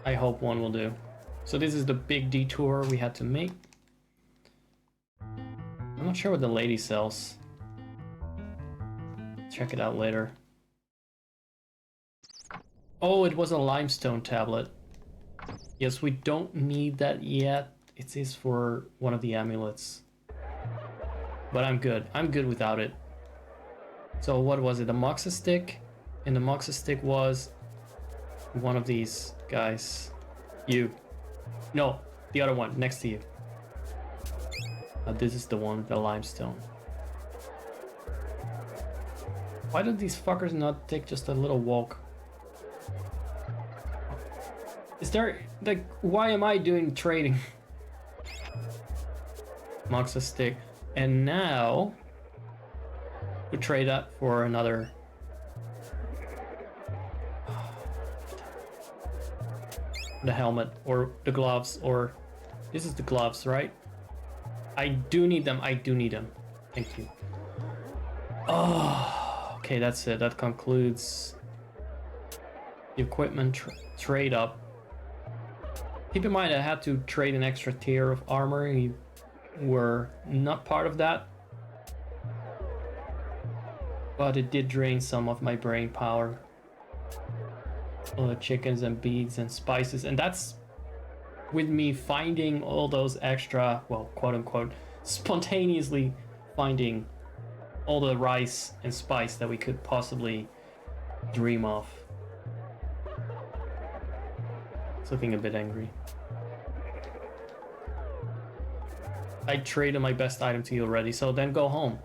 I hope one will do. So this is the big detour we had to make. I'm not sure what the lady sells. Check it out later. Oh, it was a limestone tablet. Yes, we don't need that yet. It is for one of the amulets. But I'm good. I'm good without it. So what was it? The Moxa stick? And the Moxa stick was one of these guys. You. No, the other one next to you. This is the one with the limestone. Why do these fuckers not take just a little walk? Is there, like, why am I doing trading? Moxa stick. And now we trade that for another. The helmet or the gloves, or this is the gloves, right? I do need them. I do need them. Thank you. Oh, okay, that's it. That concludes the equipment trade up. Keep in mind I had to trade an extra tier of armor. You were not part of that, but it did drain some of my brain power. All the chickens and beads and spices, and that's with me finding all those extra, well, quote unquote, spontaneously finding all the rice and spice that we could possibly dream of. It's looking a bit angry. I traded my best item to you already, so then go home.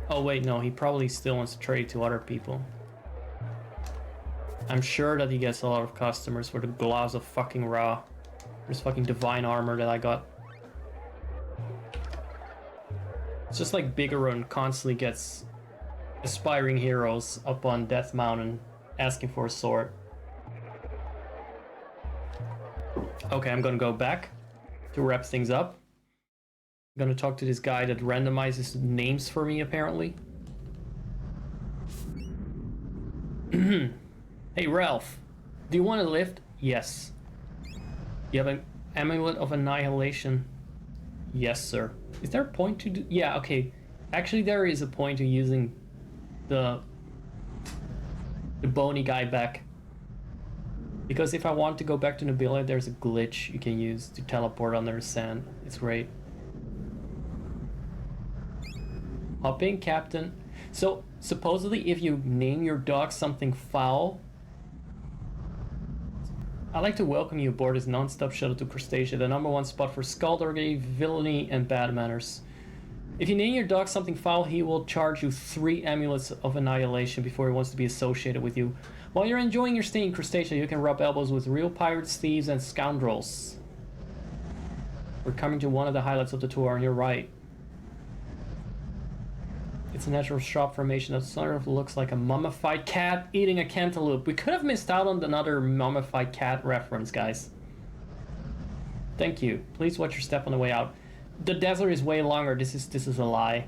Oh wait, no, he probably still wants to trade to other people. I'm sure that he gets a lot of customers for the gloves of fucking Ra. There's fucking divine armor that I got. It's just like Bigarun constantly gets aspiring heroes up on Death Mountain asking for a sword. Okay, I'm gonna go back to wrap things up. I'm gonna talk to this guy that randomizes names for me, apparently. Hey Ralph, do you want a lift? Yes. You have an amulet of annihilation? Yes, sir. Is there a point to do? Yeah, okay. Actually, there is a point to using the bony guy back. Because if I want to go back to Nobilia, there's a glitch you can use to teleport under the sand. It's great. Hop in, Captain. So, supposedly, if you name your dog something foul, I'd like to welcome you aboard this non-stop shuttle to Crustacea, the #1 spot for skullduggery, villainy, and bad manners. If you name your dog something foul, he will charge you 3 amulets of annihilation before he wants to be associated with you. While you're enjoying your stay in Crustacea, you can rub elbows with real pirates, thieves, and scoundrels. We're coming to one of the highlights of the tour, and you're right. It's a natural shop formation that sort of looks like a mummified cat eating a cantaloupe. We could have missed out on another mummified cat reference, guys. Thank you. Please watch your step on the way out. The desert is way longer. This is a lie.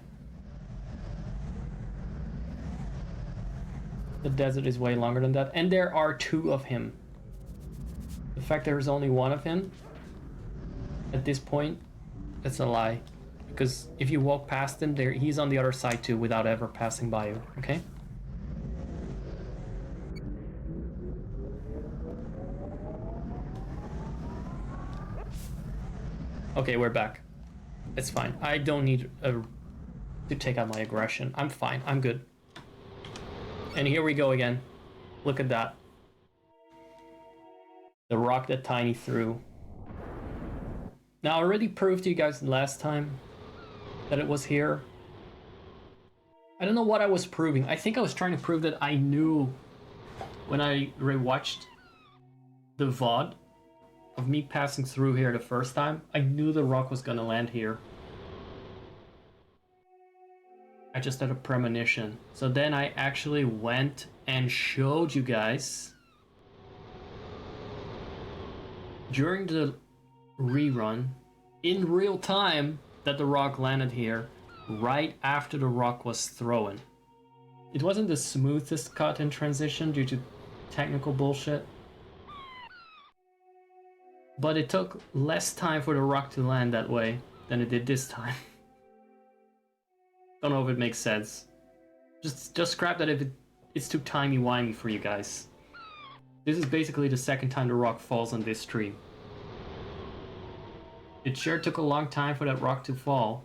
The desert is way longer than that, and there are 2 of him. The fact there is only 1 of him at this point, that's a lie. Because if you walk past him, there he's on the other side too without ever passing by you, okay? Okay, we're back. It's fine. I don't need to take out my aggression. I'm fine. I'm good. And here we go again. Look at that. The rock that Tiny threw. Now, I already proved to you guys last time that it was here. I don't know what I was proving. I think I was trying to prove that I knew when I rewatched the VOD of me passing through here the first time. I knew the rock was gonna land here. I just had a premonition. So then I actually went and showed you guys during the rerun in real time that the rock landed here right after the rock was thrown. It wasn't the smoothest cut in transition due to technical bullshit, but it took less time for the rock to land that way than it did this time. Don't know if it makes sense. Just scrap that if it's too timey-wimey for you guys. This is basically the second time the rock falls on this stream. It sure took a long time for that rock to fall,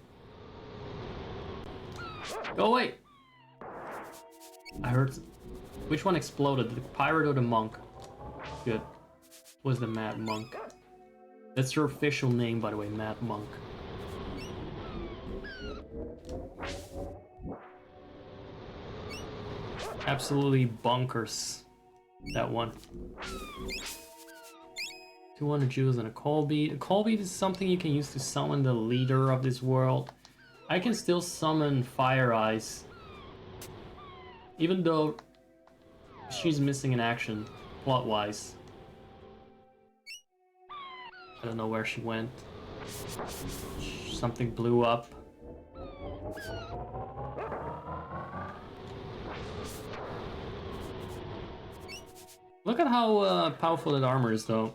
Go away! I heard... Which one exploded? The pirate or the monk? Good. Was the Mad Monk. That's your official name, by the way, Mad Monk. Absolutely bonkers. That one. 200 jewels and a coal bead. A coal bead is something you can use to summon the leader of this world. I can still summon Fire Eyes. Even though she's missing in action, plot-wise. I don't know where she went. Something blew up. Look at how powerful that armor is, though.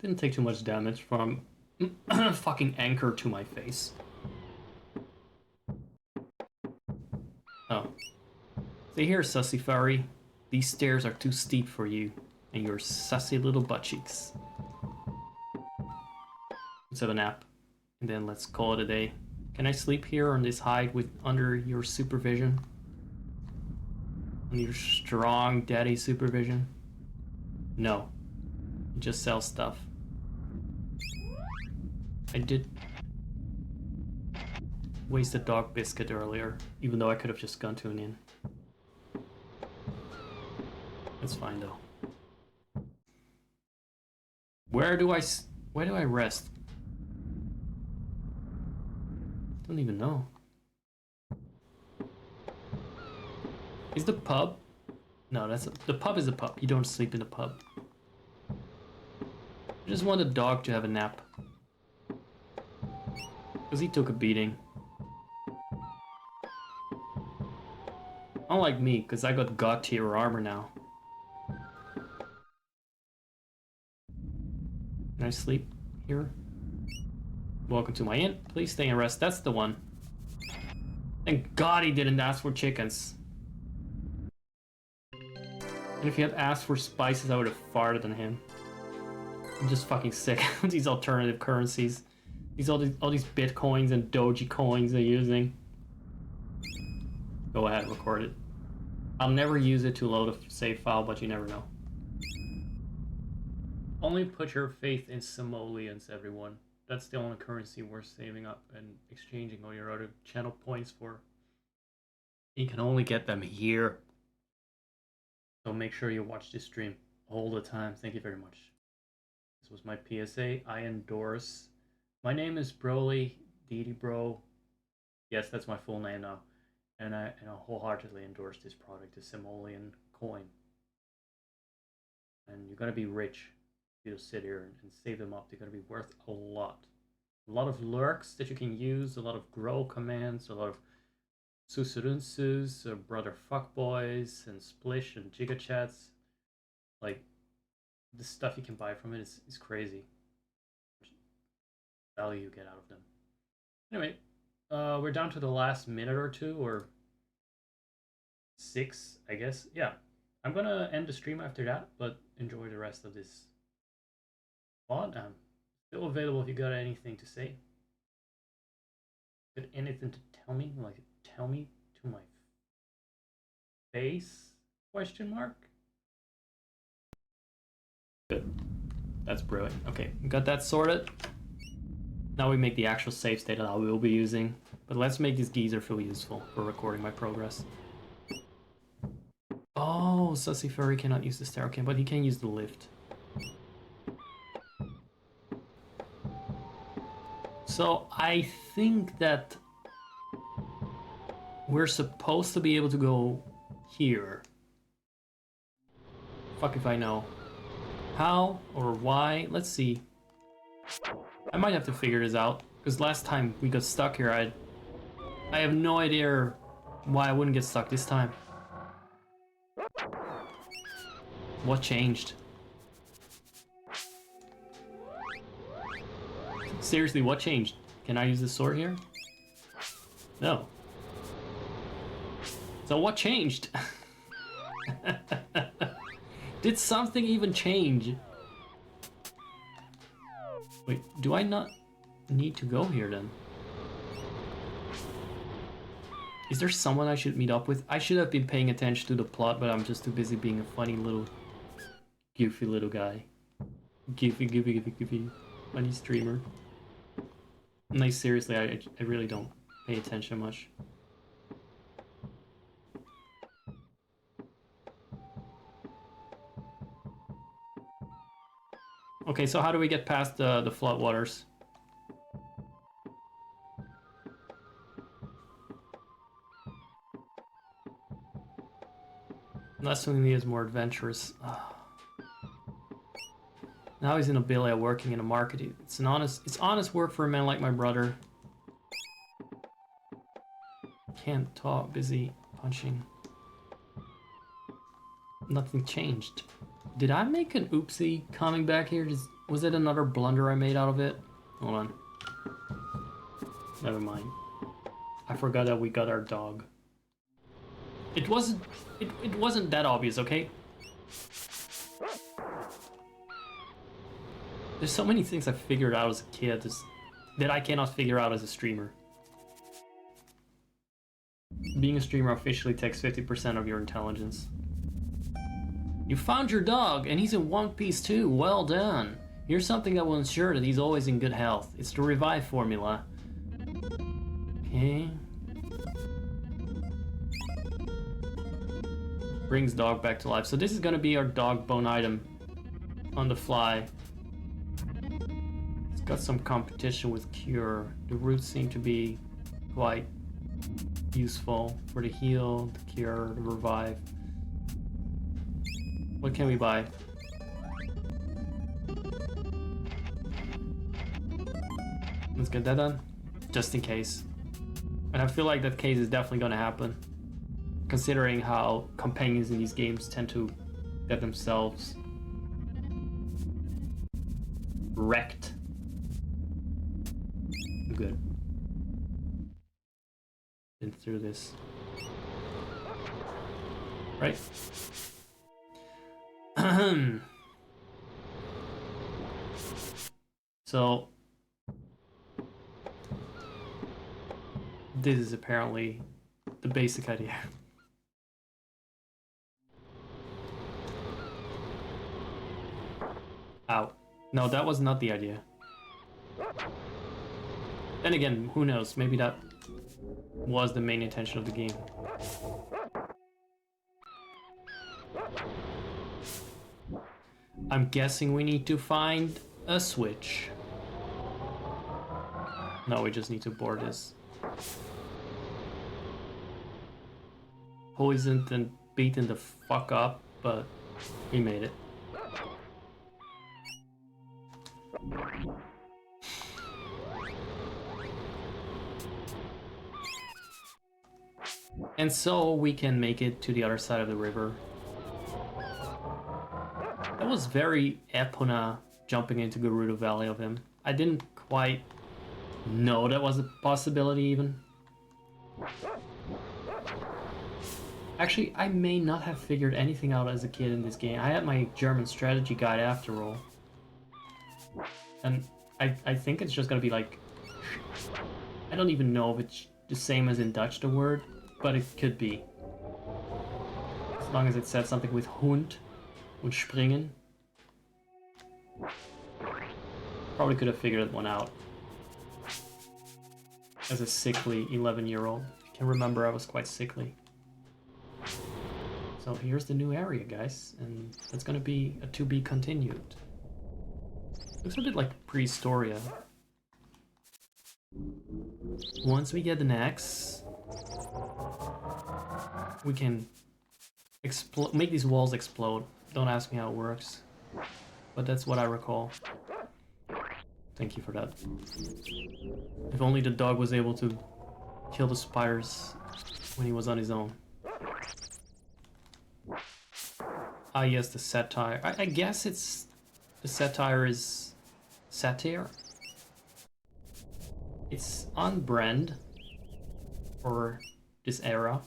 Didn't take too much damage from fucking anchor to my face. Oh. See here, sussy furry. These stairs are too steep for you and your sussy little butt cheeks. Let's have a nap, and then let's call it a day. Can I sleep here on this hide with under your supervision? Under your strong daddy supervision? No. Just sell stuff. I did waste a dog biscuit earlier, even though I could have just gone to an inn. That's fine though. Where do I rest? Don't even know. Is the pub? No, the pub is a pub. You don't sleep in the pub. I just want the dog to have a nap. Because he took a beating. Unlike me, because I got God tier armor now. Can I sleep here? Welcome to my inn. Please stay and rest. That's the one. Thank God he didn't ask for chickens. And if he had asked for spices, I would have farted on him. I'm just fucking sick of these alternative currencies. All these bitcoins and doji coins they're using. Go ahead, record it. I'll never use it to load a save file, but you never know. Only put your faith in Sammoleons, everyone. That's the only currency worth saving up and exchanging all your other channel points for. You can only get them here. So make sure you watch this stream all the time. Thank you very much. This was my PSA. I endorse. My name is Broly, DD Bro. Yes, that's my full name now. And I wholeheartedly endorse this product, the Sammoleon coin. And you're gonna be rich if you just sit here and save them up. They're gonna be worth a lot. A lot of lurks that you can use, a lot of grow commands, a lot of susurunsus, brother fuckboys, and splish and giga chats. Like, the stuff you can buy from it is crazy. Value you get out of them. Anyway, we're down to the last minute or two, or 6, I guess. Yeah, I'm gonna end the stream after that, but enjoy the rest of this VOD. I'm still available if you got anything to say. Got anything to tell me? Like, tell me to my face? Question mark? Good. That's brilliant. Okay, got that sorted. Now we make the actual save state that I will be using. But let's make this geezer feel useful for recording my progress. Oh, Sussy Furry cannot use the stair, okay, but he can use the lift. So I think that we're supposed to be able to go here. Fuck if I know. How or why? Let's see. I might have to figure this out, because last time we got stuck here, I have no idea why I wouldn't get stuck this time. What changed? Seriously, what changed? Can I use the sword here? No. So what changed? Did something even change? Wait, do I not need to go here then? Is there someone I should meet up with? I should have been paying attention to the plot, but I'm just too busy being a funny little, goofy little guy. Goofy. Funny streamer. No, seriously, I really don't pay attention much. Okay, so how do we get past the floodwaters? Unless he is more adventurous. Now he's in Nobilia working in a market. It's honest work for a man like my brother. Can't talk, busy punching. Nothing changed. Did I make an oopsie coming back here? Was it another blunder I made out of it? Hold on. Never mind. I forgot that we got our dog. It wasn't that obvious, okay? There's so many things I figured out as a kid that I cannot figure out as a streamer. Being a streamer officially takes 50% of your intelligence. You found your dog, and he's in one piece too. Well done. Here's something that will ensure that he's always in good health. It's the revive formula. Okay. Brings dog back to life. So this is gonna be our dog bone item on the fly. It's got some competition with cure. The roots seem to be quite useful for the heal, the cure, the revive. What can we buy? Let's get that done, just in case. And I feel like that case is definitely gonna happen, considering how companions in these games tend to get themselves wrecked. Good. Been through this. Right? So this is apparently the basic idea. Ow. No, that was not the idea. Then again, who knows? Maybe that was the main intention of the game. I'm guessing we need to find a switch. No, we just need to board this. Poisoned and beaten the fuck up, but we made it. And so we can make it to the other side of the river. That was very Epona jumping into Gerudo Valley of him. I didn't quite know that was a possibility even. Actually, I may not have figured anything out as a kid in this game. I had my German strategy guide after all. And I think it's just gonna be like... I don't even know if it's the same as in Dutch, the word, but it could be. As long as it said something with Hund and springen. Probably could have figured one out. As a sickly 11-year-old. I can remember I was quite sickly. So here's the new area, guys, and that's gonna be a to be continued. Looks a bit like Prehistoria. Once we get an axe, we can make these walls explode. Don't ask me how it works, but that's what I recall. Thank you for that. If only the dog was able to kill the spiders when he was on his own. Ah yes, the satire. I guess it's... the satire is... satire? It's on brand for this era.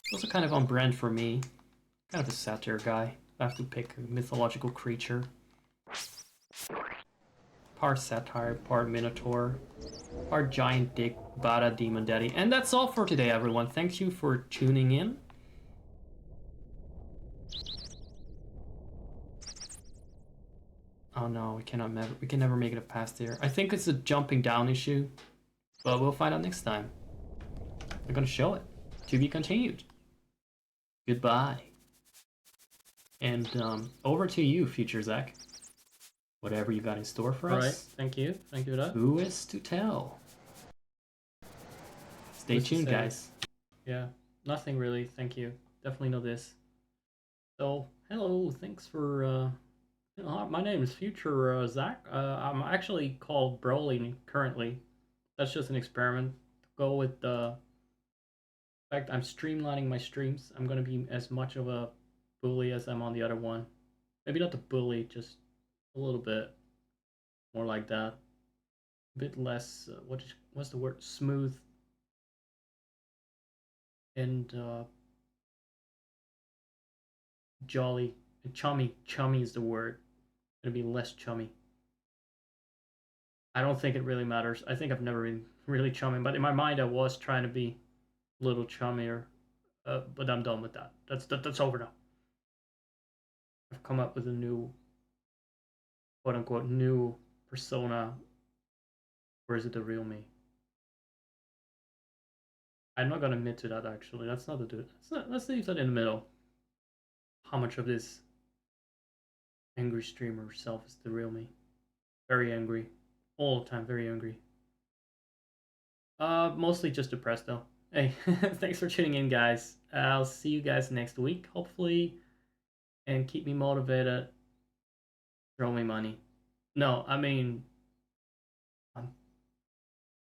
It's also kind of on brand for me. Kind of a satire guy. I have to pick a mythological creature. Part satire, part minotaur. our giant dick Bada Demon Daddy. And that's all for today, everyone. Thank you for tuning in. Oh no, we can never make it past here. I think it's a jumping down issue, but we'll find out next time. They're gonna show it. To be continued. Goodbye. And over to you, future Zach. Whatever you got in store for us. All right, thank you. Thank you for that. Who is to tell? Stay tuned, guys. Yeah, nothing really. Thank you. Definitely know this. So, hello. Thanks for. My name is Future Zach. I'm actually called Broly currently. That's just an experiment. Go with the. In fact, I'm streamlining my streams. I'm gonna be as much of a bully as I'm on the other one. Maybe not the bully, just a little bit more like that. A bit less. What's the word? Smooth. And jolly and chummy. Chummy is the word. Gonna be less chummy. I don't think it really matters. I think I've never been really chummy, but in my mind I was trying to be a little chummier. But I'm done with that. That's over now. I've come up with a new, quote unquote, new persona. Or is it the real me? I'm not gonna admit to that actually. That's not the dude. Let's leave that in the middle. How much of this angry streamer self is the real me? Very angry. All the time, very angry. Mostly just depressed though. Hey, thanks for tuning in, guys. I'll see you guys next week, hopefully. And keep me motivated. Throw me money. No, I mean, I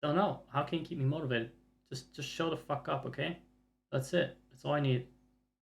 don't know. How can you keep me motivated? Just show the fuck up, okay? That's it. That's all I need.